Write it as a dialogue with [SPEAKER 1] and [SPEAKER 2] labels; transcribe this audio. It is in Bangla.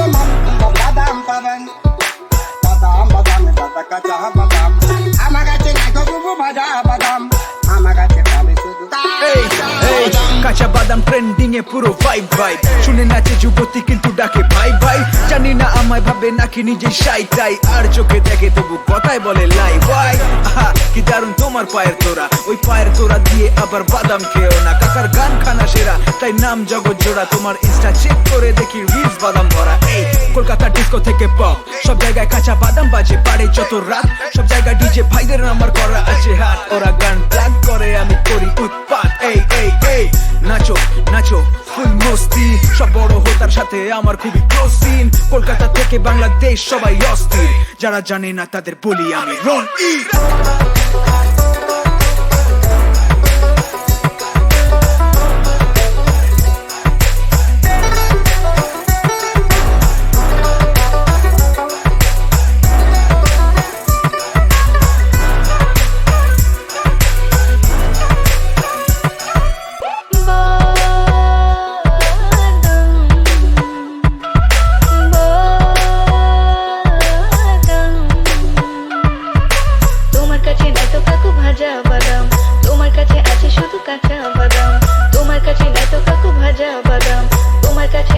[SPEAKER 1] তোমার বাদাম পাবেন, বাদাম বাদাম দাদা কাঁচা বাদাম। আমার কাছে নাই গো বুবু ভাজা বাদাম, আমার কাছে পাবে শুধু
[SPEAKER 2] কাঁচা বাদাম ট্রেন্ডিং এ পুরো ভাইব ভাইব, শুনে নাচে যুবতী কিন্তু ডাকে ভাই ভাই। জানি না আমায় ভাবে নাকি নিজে সাই তাই, আর চোখে দেখে তবু কথায় বলে লাই ভাই। আহা কি দারুন তোমার পায়ের তোরা, ওই পায়ের তোরা দিয়ে আবার বাদাম খেও না। কাকার গান খানা সেরা তাই নাম জগৎ জোড়া, তোমার ইনস্টা চেক করে দেখি রিলস বাদাম ভরা। এই কলকাতা ডিস্কো থেকে পপ, সব জায়গায় কাঁচা বাদাম বাজে, পারে যত রাত সব জায়গায় ডিজে ভাইদের আমার করা আছে হাত। ওরা গান প্লাগ করে আমি করি উৎপাত। এই এই এই নাচো নাচো ফুল মস্তি, সব বড় হোতার সাথে আমার খুবই ক্লোজ সিন। কলকাতা থেকে বাংলাদেশ সবাই অস্থির, যারা জানে না তাদের বলি আমি রন ই।
[SPEAKER 3] তোমার কাছে আছে শুধু কাঁচা বাদাম, তোমার কাছে নাই তো কাকু ভাজা বাদাম, তোমার কাছে